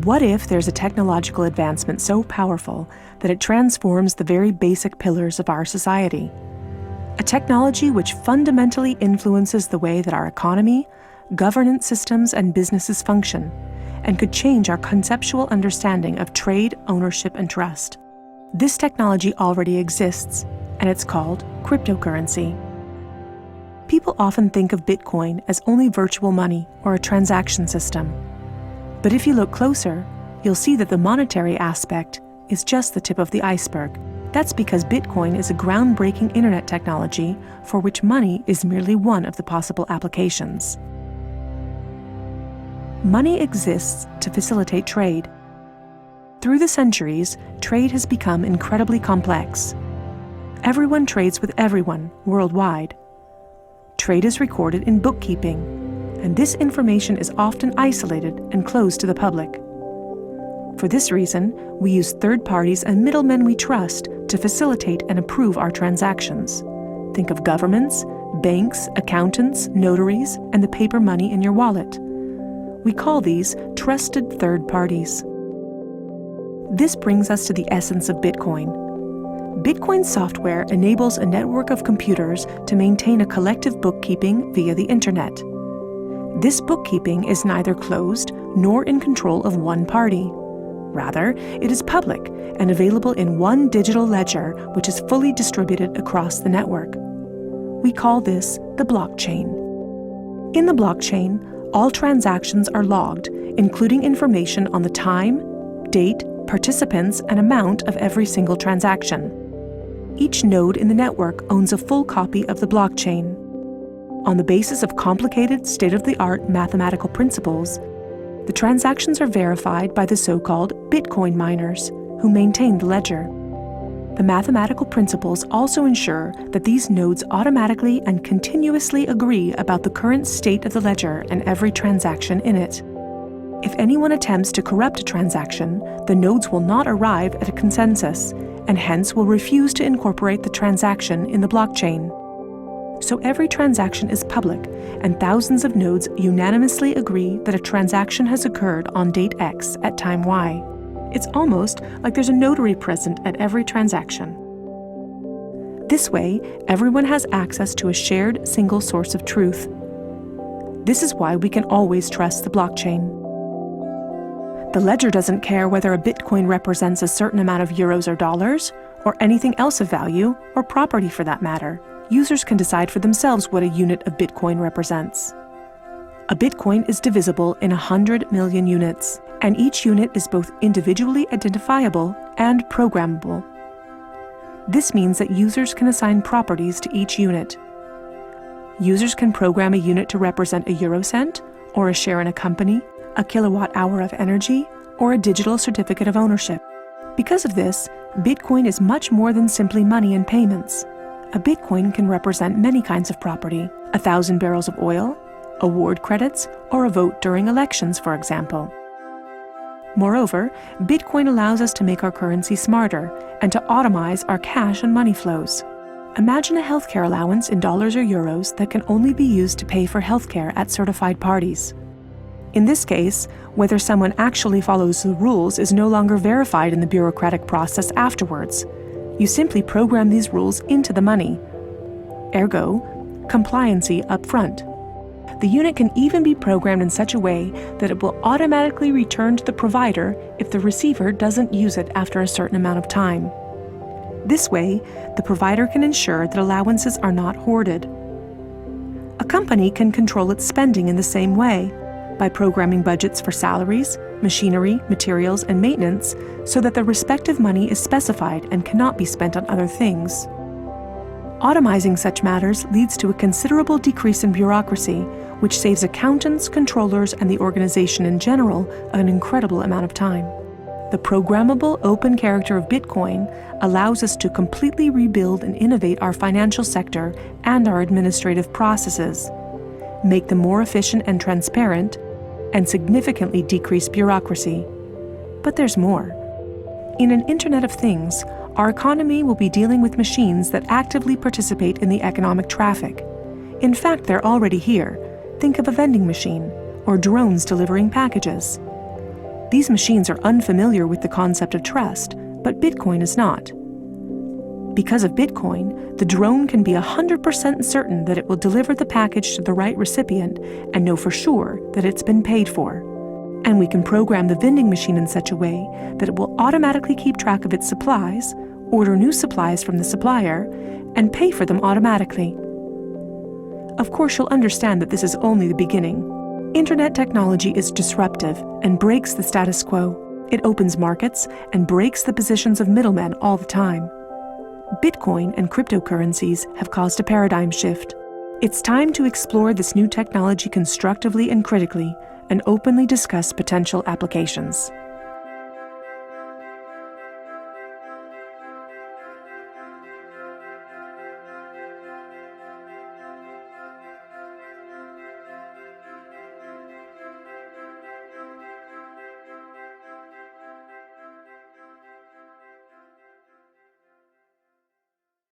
What if there's a technological advancement so powerful that it transforms the very basic pillars of our society? A technology which fundamentally influences the way that our economy, governance systems, and businesses function, and could change our conceptual understanding of trade, ownership, and trust. This technology already exists, and it's called cryptocurrency. People often think of Bitcoin as only virtual money or a transaction system. But if you look closer, you'll see that the monetary aspect is just the tip of the iceberg. That's because Bitcoin is a groundbreaking internet technology for which money is merely one of the possible applications. Money exists to facilitate trade. Through the centuries, trade has become incredibly complex. Everyone trades with everyone worldwide. Trade is recorded in bookkeeping, and this information is often isolated and closed to the public. For this reason, we use third parties and middlemen we trust to facilitate and approve our transactions. Think of governments, banks, accountants, notaries, and the paper money in your wallet. We call these trusted third parties. This brings us to the essence of Bitcoin. Bitcoin software enables a network of computers to maintain a collective bookkeeping via the internet. This bookkeeping is neither closed nor in control of one party. Rather, it is public and available in one digital ledger which is fully distributed across the network. We call this the blockchain. In the blockchain, all transactions are logged, including information on the time, date, participants, and amount of every single transaction. Each node in the network owns a full copy of the blockchain. On the basis of complicated, state-of-the-art mathematical principles, the transactions are verified by the so-called Bitcoin miners, who maintain the ledger. The mathematical principles also ensure that these nodes automatically and continuously agree about the current state of the ledger and every transaction in it. If anyone attempts to corrupt a transaction, the nodes will not arrive at a consensus, and hence will refuse to incorporate the transaction in the blockchain. So every transaction is public, and thousands of nodes unanimously agree that a transaction has occurred on date X at time Y. It's almost like there's a notary present at every transaction. This way, everyone has access to a shared single source of truth. This is why we can always trust the blockchain. The ledger doesn't care whether a Bitcoin represents a certain amount of euros or dollars, or anything else of value, or property for that matter. Users can decide for themselves what a unit of Bitcoin represents. A Bitcoin is divisible in 100 million units, and each unit is both individually identifiable and programmable. This means that users can assign properties to each unit. Users can program a unit to represent a eurocent, or a share in a company, a kilowatt-hour of energy, or a digital certificate of ownership. Because of this, Bitcoin is much more than simply money and payments. A Bitcoin can represent many kinds of property: 1,000 barrels of oil, award credits, or a vote during elections, for example. Moreover, Bitcoin allows us to make our currency smarter and to automize our cash and money flows. Imagine a healthcare allowance in dollars or euros that can only be used to pay for healthcare at certified parties. In this case, whether someone actually follows the rules is no longer verified in the bureaucratic process afterwards. You simply program these rules into the money. Ergo, compliancy up front. The unit can even be programmed in such a way that it will automatically return to the provider if the receiver doesn't use it after a certain amount of time. This way, the provider can ensure that allowances are not hoarded. A company can control its spending in the same way, by programming budgets for salaries, machinery, materials, and maintenance so that the respective money is specified and cannot be spent on other things. Automizing such matters leads to a considerable decrease in bureaucracy, which saves accountants, controllers, and the organization in general an incredible amount of time. The programmable open character of Bitcoin allows us to completely rebuild and innovate our financial sector and our administrative processes, make them more efficient and transparent, and significantly decrease bureaucracy. But there's more. In an Internet of Things, our economy will be dealing with machines that actively participate in the economic traffic. In fact, they're already here. Think of a vending machine, or drones delivering packages. These machines are unfamiliar with the concept of trust, but Bitcoin is not. Because of Bitcoin, the drone can be 100% certain that it will deliver the package to the right recipient and know for sure that it's been paid for. And we can program the vending machine in such a way that it will automatically keep track of its supplies, order new supplies from the supplier, and pay for them automatically. Of course, you'll understand that this is only the beginning. Internet technology is disruptive and breaks the status quo. It opens markets and breaks the positions of middlemen all the time. Bitcoin and cryptocurrencies have caused a paradigm shift. It's time to explore this new technology constructively and critically, and openly discuss potential applications.